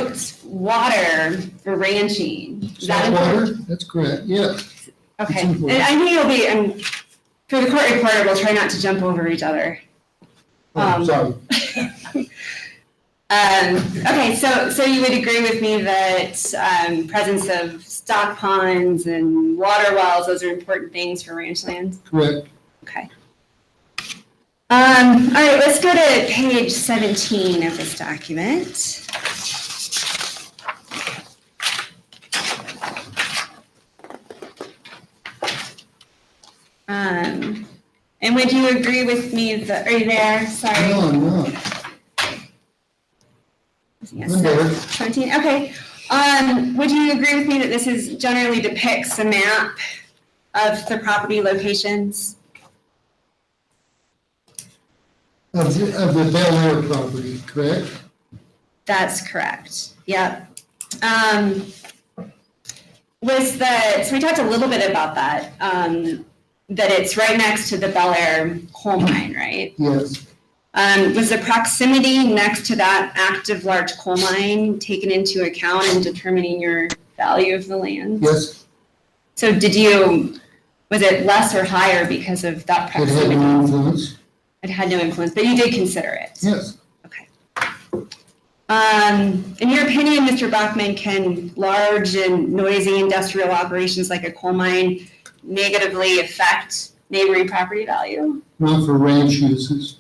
about water for ranching. Is that water? That's correct, yeah. Okay, and I know you'll be, for the court reporter, we'll try not to jump over each other. Sorry. Okay, so you would agree with me that presence of stock ponds and water wells, those are important things for ranch land? Correct. Okay. All right, let's go to page 17 of this document. And would you agree with me that, are you there? Sorry. No, I'm not. Yes, 17, okay. Would you agree with me that this is generally depicts a map of the property locations? Of the Bel Air property, correct? That's correct, yep. So we talked a little bit about that, that it's right next to the Bel Air coal mine, right? Yes. Was the proximity next to that active large coal mine taken into account in determining your value of the land? Yes. So was it less or higher because of that proximity? It had no influence. It had no influence, but you did consider it? Yes. Okay. In your opinion, Mr. Bachman, can large and noisy industrial operations like a coal mine negatively affect neighboring property value? Not for ranch uses.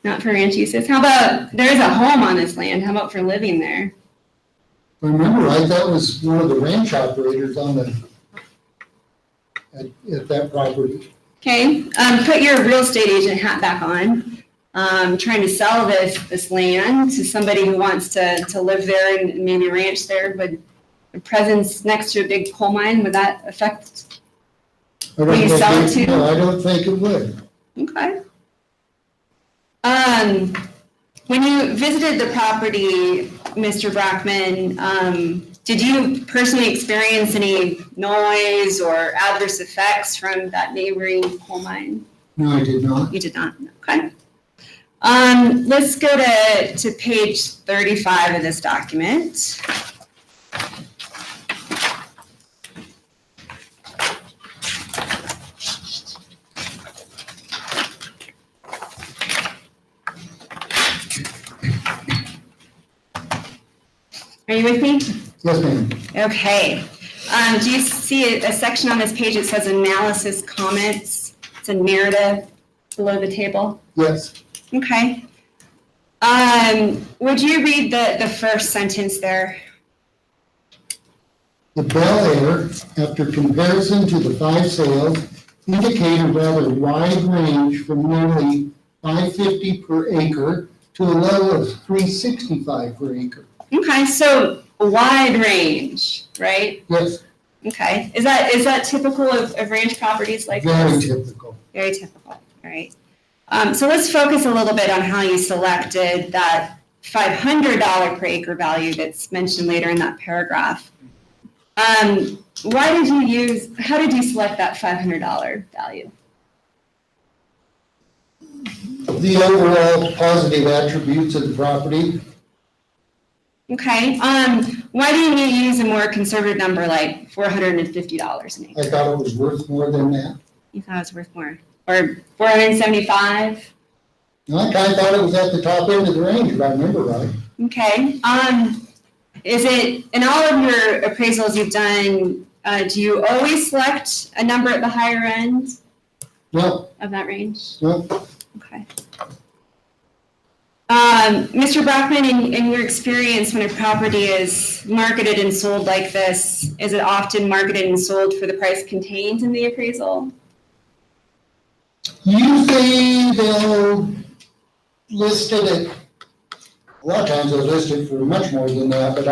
Not for ranch uses. How about, there's a home on this land, how about for living there? If I remember right, that was one of the ranch operators on at that property. Okay, put your real estate agent hat back on. Trying to sell this land to somebody who wants to live there and maybe ranch there. Would a presence next to a big coal mine, would that affect who you sell it to? No, I don't think it would. Okay. When you visited the property, Mr. Brockman, did you personally experience any noise or adverse effects from that neighboring coal mine? No, I did not. You did not? Okay. Let's go to page 35 of this document. Are you with me? Yes, ma'am. Okay. Do you see a section on this page that says analysis comments? It's a narrative below the table. Yes. Okay. Would you read the first sentence there? The Bel Air, after comparison to the 5 sales, indicate a rather wide range from nearly $550 per acre to a level of $365 per acre. Okay, so a wide range, right? Yes. Okay. Is that typical of ranch properties like Very this? typical. Very typical. All right. So let's focus a little bit on how you selected that $500 per acre value that's mentioned later in that paragraph. How did you select that $500 value? The overall positive attributes of the property. Okay. Why didn't you use a more conservative number like $450 an acre? I thought it was worth more than that. You thought it was worth more? Or $475? No, I kind of thought it was at the top end of the range, if I remember right. Okay. Is it, in all of your appraisals you've done, do you always select a number at the higher end No, of that range? no. Okay. Mr. Brockman, in your experience, when a property is marketed and sold like this, is it often marketed and sold for the price contained in the appraisal? Usually they'll list it at, a lot of times they'll list it for much more than that, but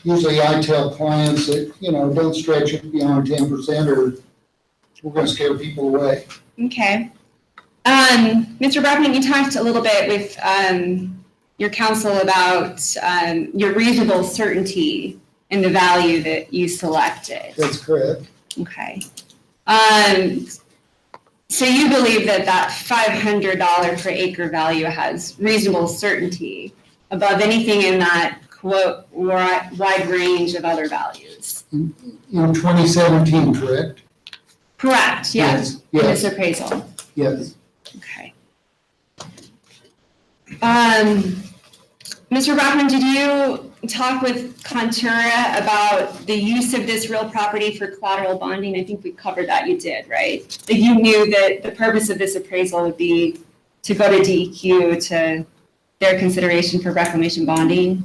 usually I tell clients that, don't stretch it beyond 10% or we're going to scare people away. Okay. Mr. Brockman, you talked a little bit with your counsel about your reasonable certainty in the value that you selected. That's correct. Okay. So you believe that $500 per acre value has reasonable certainty above anything in that wide range of other values. In 2017, correct? Correct, yes, in this Yes, appraisal. yes. Okay. Mr. Brockman, did you talk with Contura about the use of this real property for collateral bonding? I think we covered that. You did, right? That you knew that the purpose of this appraisal would be to go to DEQ to their consideration for reclamation bonding.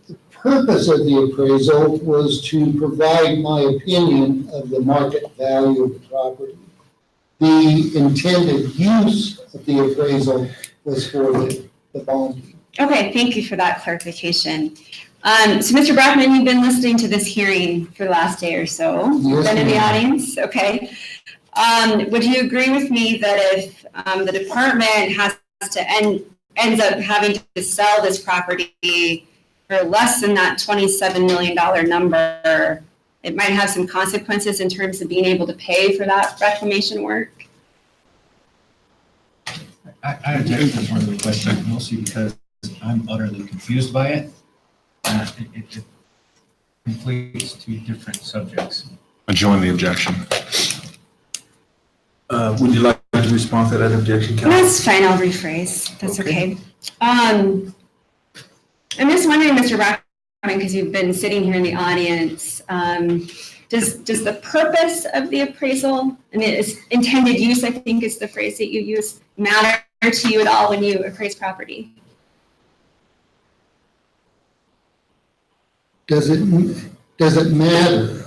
The purpose of the appraisal was to provide my opinion of the market value of the property. The intended use of the appraisal was for the bonding. Okay, thank you for that clarification. So Mr. Brockman, you've been listening to this hearing for the last day or so. Yes, Been in the ma'am. audience, okay. Would you agree with me that if the department ends up having to sell this property for less than that $27 million number, it might have some consequences in terms of being able to pay for that reclamation work? I object to part of the question mostly because I'm utterly confused by it. It completes two different subjects. I join the objection. Would you like to respond to that objection, Council? That's fine, I'll rephrase, that's okay. I'm just wondering, Mr. Brockman, because you've been sitting here in the audience, does the purpose of the appraisal, I mean, it's intended use, I think is the phrase that you use, matter to you at all when you appraise property? Does it matter?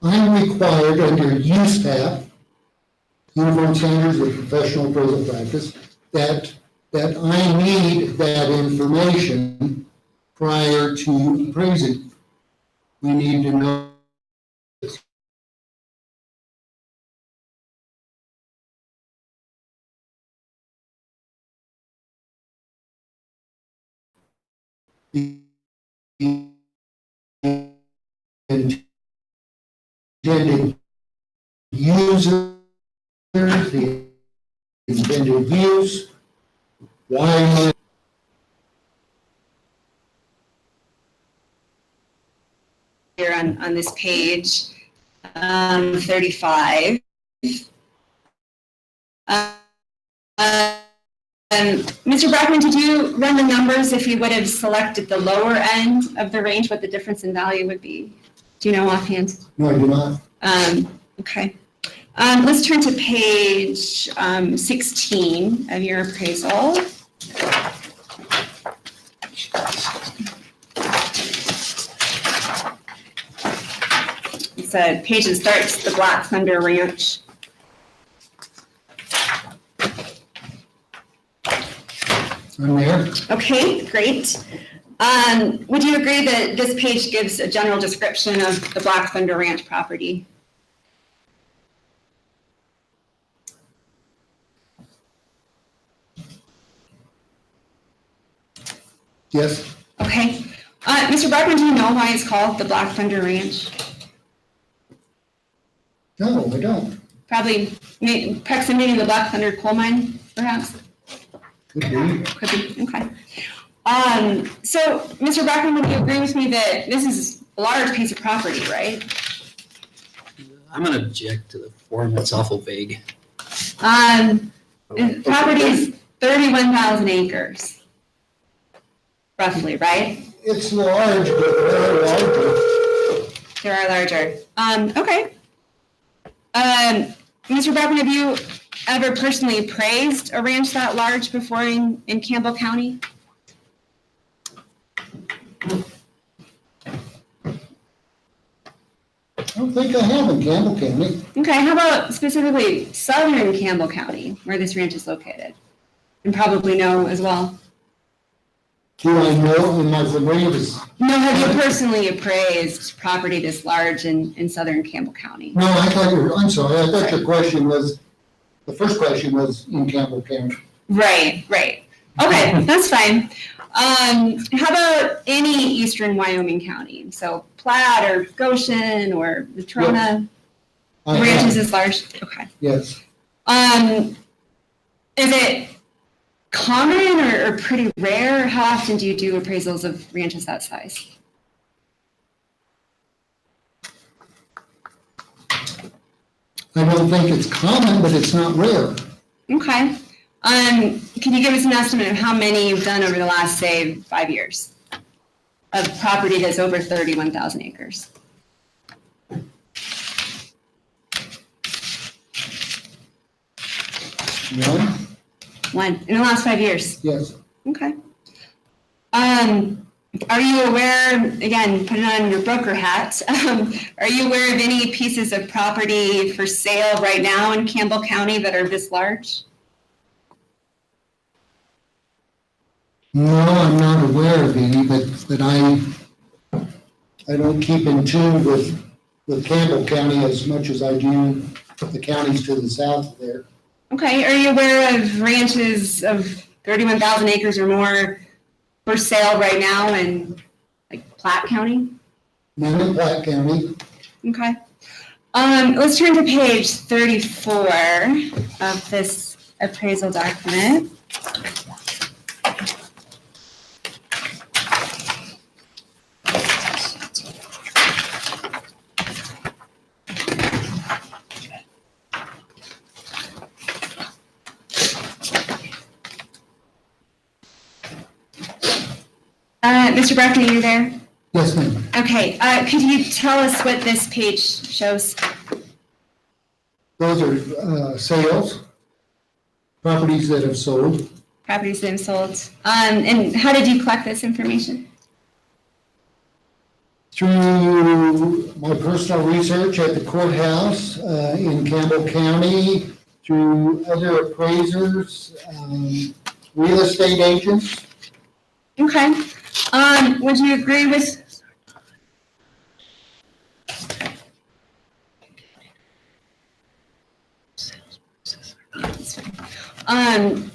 I'm required under USPAP, Uniform Standards of Professional Appraisal Practice, that I need that information prior to appraising. We need to know the intended user, the intended use, why Here on this page, 35. Mr. Brockman, did you run the numbers if you would have selected the lower end of the range, what the difference in value would be? Do you know offhand? No, I do not. Okay. Let's turn to page 16 of your appraisal. It's a page that starts the Black Thunder Ranch. I'm there. Okay, great. Would you agree that this page gives a general description of the Black Thunder Ranch property? Yes. Okay. Mr. Brockman, do you know why it's called the Black Thunder Ranch? No, I don't. Probably proximity to the Black Thunder coal mine, perhaps? Could be. Could be, okay. So, Mr. Brockman, would you agree with me that this is a large piece of property, right? I'm gonna object to the form, it's awful vague. The property is 31,000 acres, roughly, right? It's large, but very larger. There are larger. Okay. Mr. Brockman, have you ever personally appraised a ranch that large before in Campbell County? I don't think I have in Campbell County. Okay, how about specifically southern Campbell County, where this ranch is located? And probably know as well. Do I know in my ranges? No, have you personally appraised property this large in southern Campbell County? No, I'm sorry, I thought your question was, the first question was in Campbell County. Right. Okay, that's fine. How about any eastern Wyoming county? So Platte or Goshen or Natrona? I Ranches have, is large? Okay. yes. Is it common or pretty rare? How often do you do appraisals of ranches that size? I don't think it's common, but it's not rare. Okay. Can you give us an estimate of how many you've done over the last, say, 5 years of property that's over 31,000 acres? One? One, in the last 5 years? Yes. Okay. Are you aware, again, putting on your broker hat, are you aware of any pieces of property for sale right now in Campbell County that are this large? No, I'm not aware of any, but I don't keep in tune with Campbell County as much as I do the counties to the south of there. Okay, are you aware of ranches of 31,000 acres or more for sale right now in like Platte County? None in Platte County. Okay. Let's turn to page 34 of this appraisal document. Mr. Brackman, are you there? Yes, ma'am. Okay, could you tell us what this page shows? Those are sales, properties that have sold. Properties that have sold. And how did you collect this information? Through my personal research at the courthouse in Campbell County, through other appraisers, real estate agents. Okay. Would you agree with?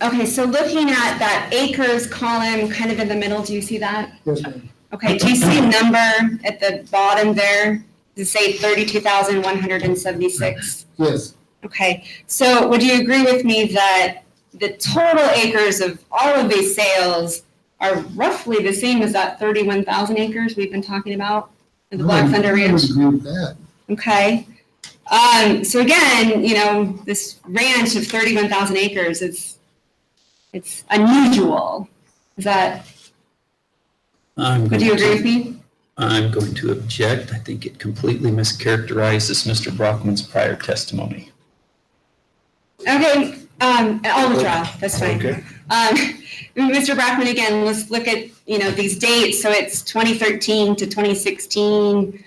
Okay, so looking at that acres column kind of in the middle, do you see that? Yes, ma'am. Okay, do you see a number at the bottom there? Does it say 32,176? Yes, Okay, so would you agree with me that the total acres of all of these sales are roughly the same as that 31,000 acres we've been talking about in the Black Thunder I Ranch? would agree with that. Okay. So again, you know, this ranch of 31,000 acres, it's unusual. Is that, would you agree with me? I'm going to object. I think it completely mischaracterizes Mr. Brockman's prior testimony. Okay, I'll withdraw, that's fine. Okay. Mr. Brockman, again, let's look at, you know, these dates. So it's 2013 to 2016.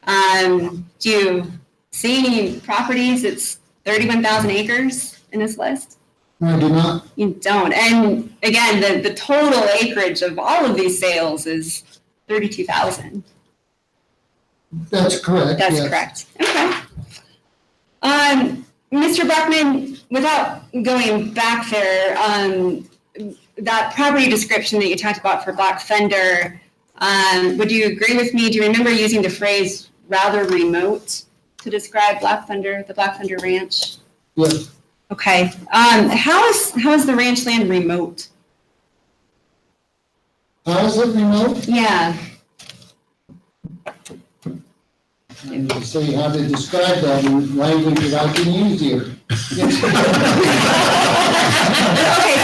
Do you see any properties that's 31,000 acres in this list? No, I do not. You don't. And again, the total acreage of all of these sales is 32,000. That's correct. That's yes. correct. Okay. Mr. Brockman, without going back there, that property description that you talked about for Black Thunder, would you agree with me? Do you remember using the phrase rather remote to describe Black Thunder, the Black Thunder Ranch? Yes. Okay. How is the ranch land remote? How is it remote? Yeah. And to see how to describe that in language that I can use here. Okay,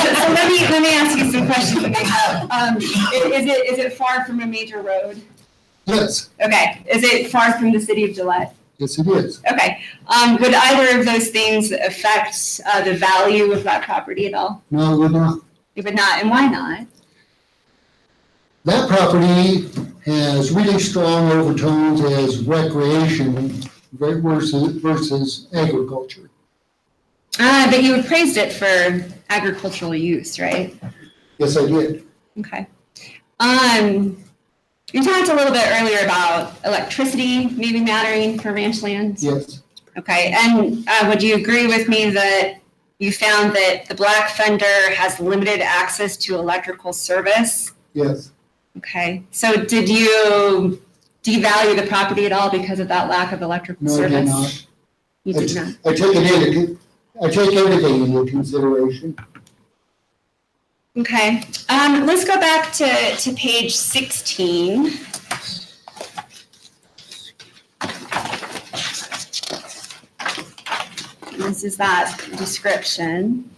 so let me ask you some questions. Is it far from a major road? Yes, Okay. Is it far from the city of Gillette? yes it is. Okay. Would either of those things affect the value of that property at all? No, it would not. It would not, and why not? That property has really strong overtones as recreation versus agriculture. But you appraised it for agricultural use, right? Yes, I did. Okay. You talked a little bit earlier about electricity maybe mattering for ranch land. Yes, Okay, and would you agree with me that you found that the Black Thunder has limited access to electrical service? yes. Okay, so did you devalue the property at all because of that lack of electrical No, I service? did not. You did not. I take everything into consideration. Okay, let's go back to page 16. This is that description.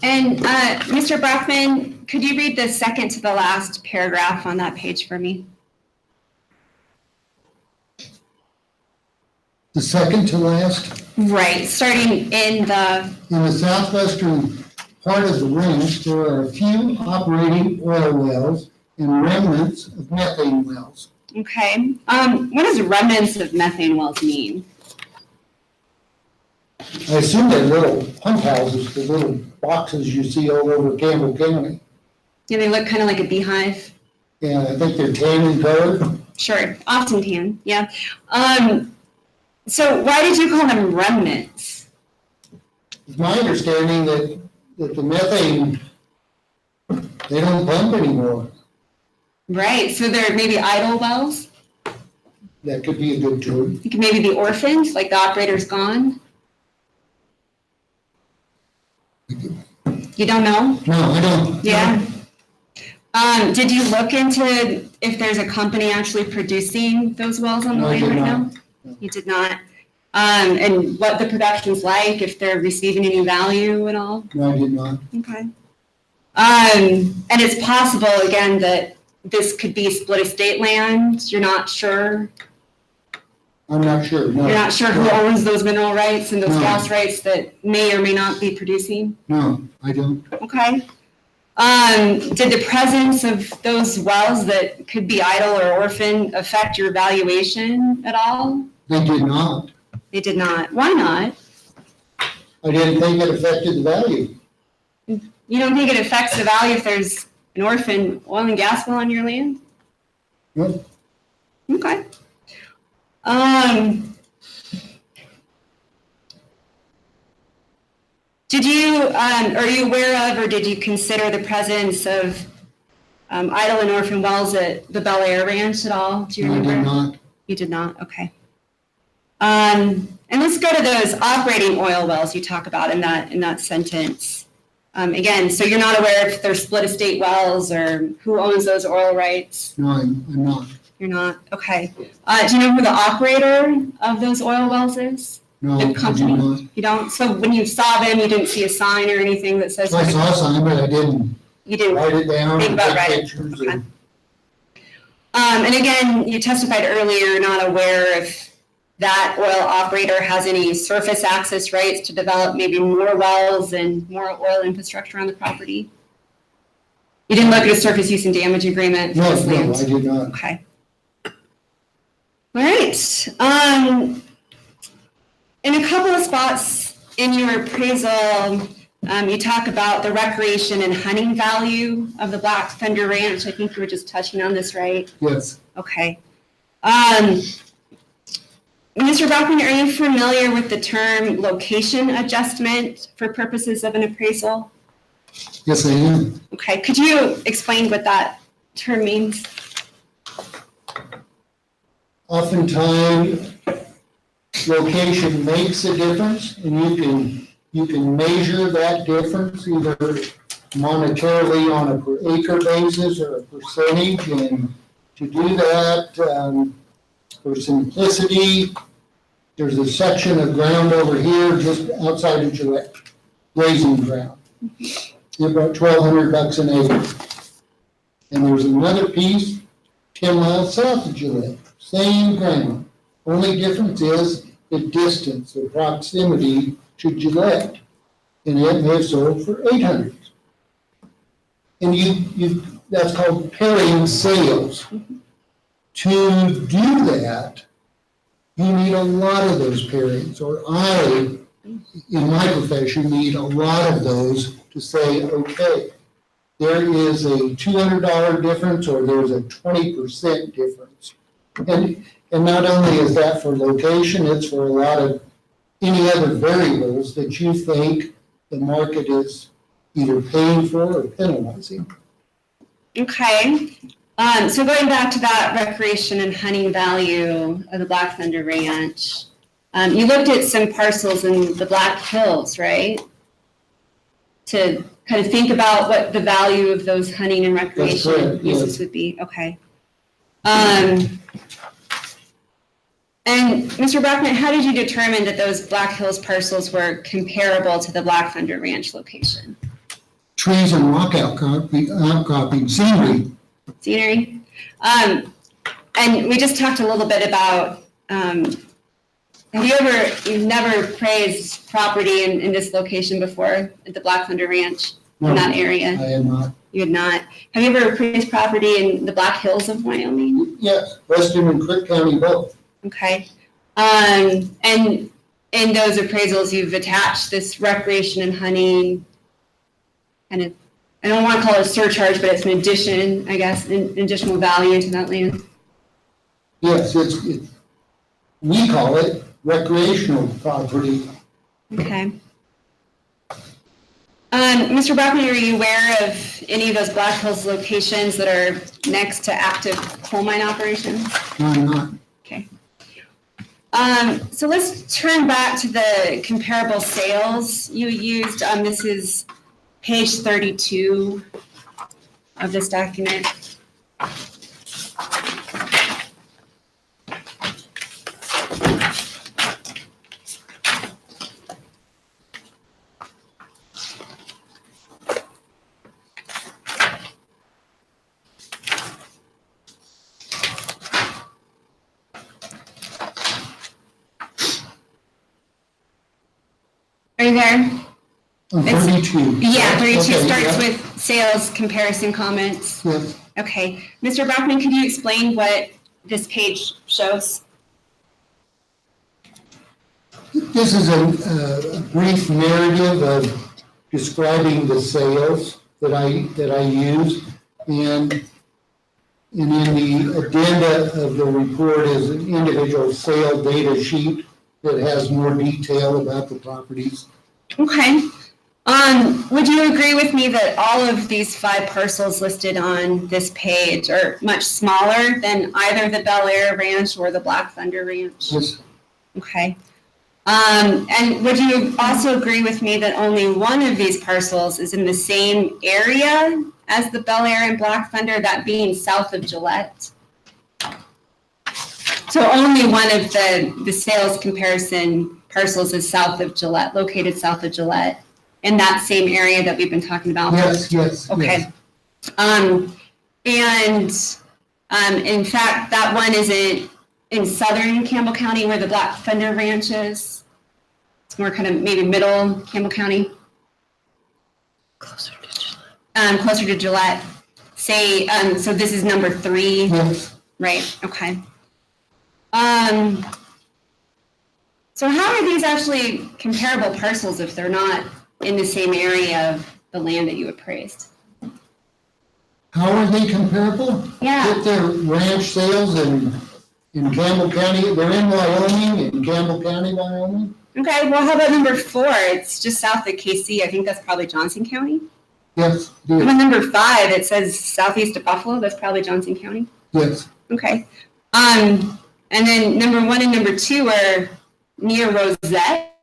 And Mr. Brockman, could you read the second to the last paragraph on that page for me? The second to last, Right, starting in the, in the southwestern part of the range, there are a few operating oil wells and remnants of methane wells. okay. What does remnants of methane wells mean? I assume they're little pump houses, the little boxes you see all over Campbell County. Yeah, they look kind of like a beehive. And I think they're tan in color. Sure, often tan, yeah. So why did you call them remnants? It's my understanding that the methane, they don't pump anymore. Right, so they're maybe idle wells? That could be a good term. You could maybe be orphaned, like the operator's gone? You don't know? No, I don't. Yeah. Did you look into if there's a company actually producing those wells on the No, I land did right not. now? You did not? And what the production's like, if they're receiving any value at all? No, I did not. Okay. And it's possible, again, that this could be split estate land, you're not sure? I'm not sure, no. You're not sure who owns those mineral rights and those No. gas rights that may or may not be producing? No, I don't. Okay. Did the presence of those wells that could be idle or orphan affect your valuation at all? They did not. They did not. Why not? I didn't think it affected the value. You don't think it affects the value if there's an orphan oil and gas well on your land? No. Okay. Did you, are you aware of, or did you consider the presence of idle and orphan wells at the Bel Air Ranch at all? Do you No, I remember? did not. You did not, okay. And let's go to those operating oil wells you talk about in that sentence. Again, so you're not aware if they're split estate wells or who owns those oil rights? No, I'm not. You're not, okay. Do you know who the operator of those oil wells is? No, The I do company? not. You don't? So when you saw them, you didn't see a sign or anything that says? I saw some, but I didn't You didn't? write it down Think and about take writing. pictures. Okay. And again, you testified earlier, you're not aware if that oil operator has any surface access rights to develop maybe more wells and more oil infrastructure on the property? You didn't look at a surface use and damage agreement for No, this no, land? I did not. Okay. All right. In a couple of spots in your appraisal, you talk about the recreation and hunting value of the Black Thunder Ranch. I think you were just touching on this, right? Yes, Okay. Mr. Brockman, are you familiar with the term location adjustment for purposes of an appraisal? yes, I am. Okay. Could you explain what that term means? Oftentimes, location makes a difference, and you can measure that difference either monetarily on a per acre basis or a percentage, and to do that, for simplicity, there's a section of ground over here just outside of Gillette, grazing ground. About $1,200 an acre. And there's another piece 10 miles south of Gillette, same ground. Only difference is the distance, the proximity to Gillette. And it may have sold for $800. And that's called pairing sales. To do that, you need a lot of those pairings, or I, in my profession, need a lot of those to say, okay, there is a $200 difference or there's a 20% difference. And not only is that for location, it's for a lot of any other variables that you think the market is either paying for or penalizing. Okay, so going back to that recreation and hunting value of the Black Thunder Ranch, you looked at some parcels in the Black Hills, right? To kind of think about what the value of those hunting and recreation correct, yes. uses would be, okay. And Mr. Brockman, how did you determine that those Black Hills parcels were comparable to the Black Thunder Ranch location? Trees and rock outcropping scenery. Scenery? And we just talked a little bit about, you've never praised property in this location before, at the Black Thunder Ranch, in that area? I am not. You had not. Have you ever appraised property in the Black Hills of Wyoming? Yes, Western and Crick County both. Okay. And in those appraisals, you've attached this recreation and hunting, kind of, I don't want to call it a surcharge, but it's an addition, I guess, an additional value to that land. Yes, we call it recreational property. Okay. Mr. Brockman, are you aware of any of those Black Hills locations that are next to active coal mine operations? I'm not. Okay. So let's turn back to the comparable sales you used. This is page 32 of this document. Are you there? On 32. Yeah, 32 Okay, starts yeah. with sales comparison comments. Yes. Okay. Mr. Brockman, could you explain what this page shows? This is a brief narrative of describing the sales that I use, and in the addenda of the report is an individual sale data sheet that has more detail about the properties. Okay. Would you agree with me that all of these 5 parcels listed on this page are much smaller than either the Bel Air Ranch or the Black Thunder Ranch? Yes, Okay. And would you also agree with me that only one of these parcels is in the same area as the Bel Air and Black Thunder, that being south of Gillette? So only one of the sales comparison parcels is south of Gillette, located south of Gillette, in that same area that we've been talking about? yes. Okay. And in fact, that one isn't in southern Campbell County where the Black Thunder Ranch is. It's more kind of maybe middle Campbell County. Closer to Gillette. Say, so this is number 3, Yes. right? Okay. So how are these actually comparable parcels if they're not in the same area of the land that you appraised? How are they comparable? Yeah. If they're ranch sales in Campbell County, they're in Wyoming, in Campbell County, Wyoming? Okay, well, how about number 4? It's just south of KC. I think that's probably Johnson County. Yes, How yes, about number 5? It says southeast of Buffalo. That's probably Johnson County. yes. Okay. And then number 1 and number 2 are near Rosette.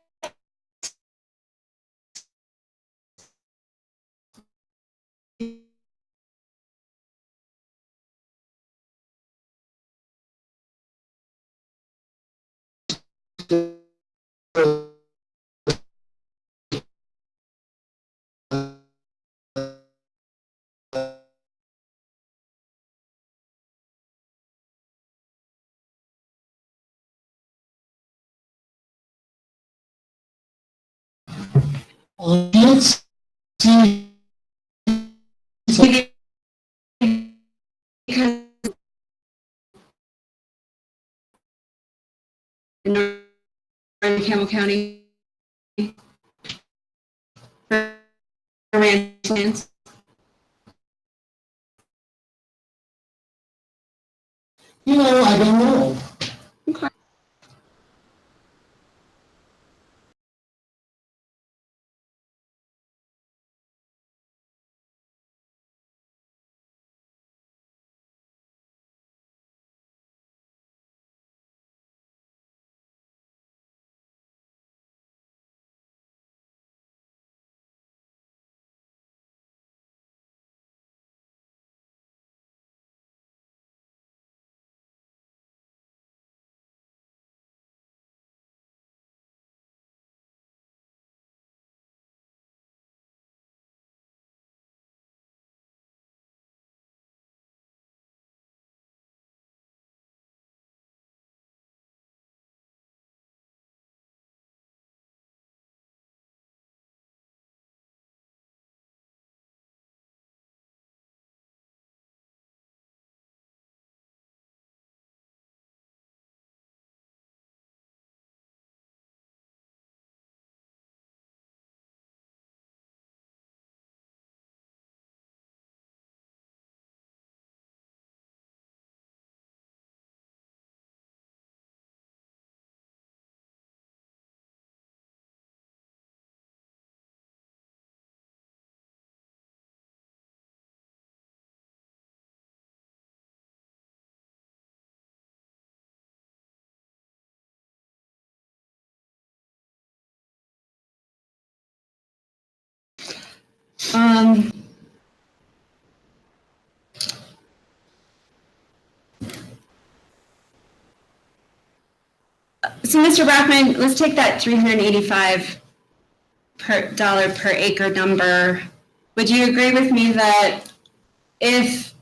Let's see. Because in northern Campbell County, ranch lands. I don't know. Okay. So Mr. Brockman, let's take that $385 per acre number. Would you agree with me that if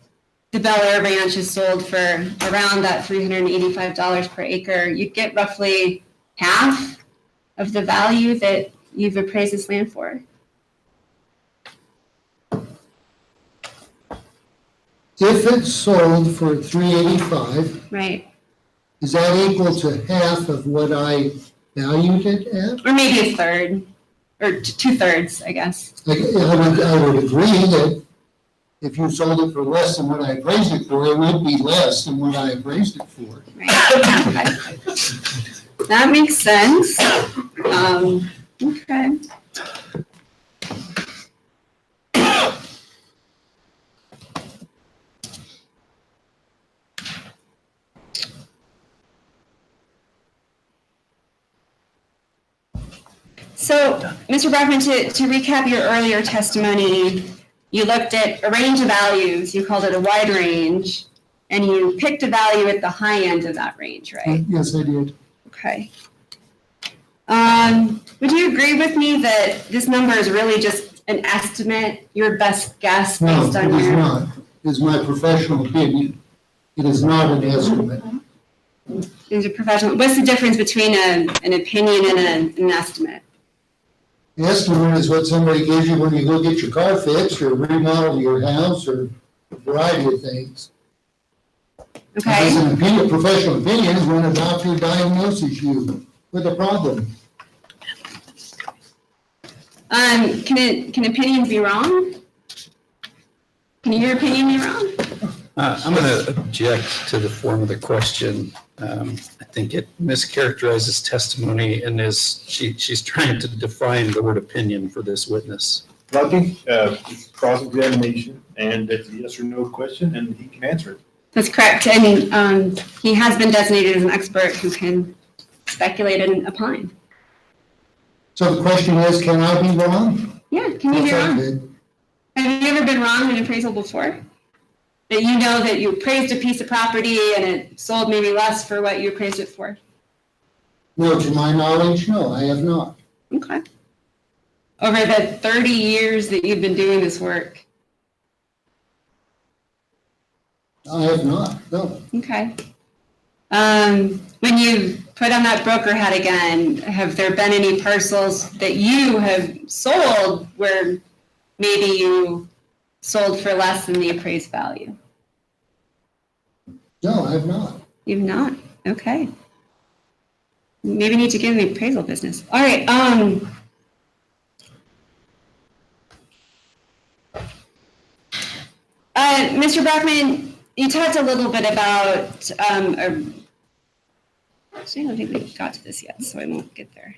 the Bel Air Ranch is sold for around that $385 per acre, you'd get roughly half of the value that you've appraised this land for? If it's sold for $385, Right. is that equal to half of what I valued it at? Or maybe a third, or 2/3, I guess. I would agree that if you sold it for less than what I appraised it for, it would be less than what I appraised it for. Right. Okay. That makes sense. Okay. So, Mr. Brockman, to recap your earlier testimony, you looked at a range of values, you called it a wide range, and you picked a value at the high end of that range, right? Yes, I did. Okay. Would you agree with me that this number is really just an estimate, your best guess No, based it on is your? not. It's my professional opinion. It is not an estimate. Is a professional? What's the difference between an opinion and an estimate? The estimate is what somebody gives you when you go get your car fixed or remodel your house or a variety of things. As Okay. an opinion, professional opinion is when a doctor diagnoses you with a problem. Can opinions be wrong? Can your opinion be wrong? I'm going to object to the form of the question. I think it mischaracterizes testimony and she's trying to define the word opinion for this witness. I think it's cross-examination, and it's a yes or no question, and he can answer it. That's correct. And he has been designated as an expert who can speculate and opine. So the question is, can I be wrong? Yeah, can you be Yes, I wrong? did. Have you ever been wrong in an appraisal before? That you know that you appraised a piece of property and it sold maybe less for what you appraised it for? No, to my knowledge, no, I have not. Okay. Over the 30 years that you've been doing this work? I have not, no. Okay. When you put on that broker hat again, have there been any parcels that you have sold where maybe you sold for less than the appraised value? No, I have not. You've not? Okay. Maybe need to get in the appraisal business. All right. Mr. Brockman, you talked a little bit about, actually, I don't think we got to this yet, so I won't get there.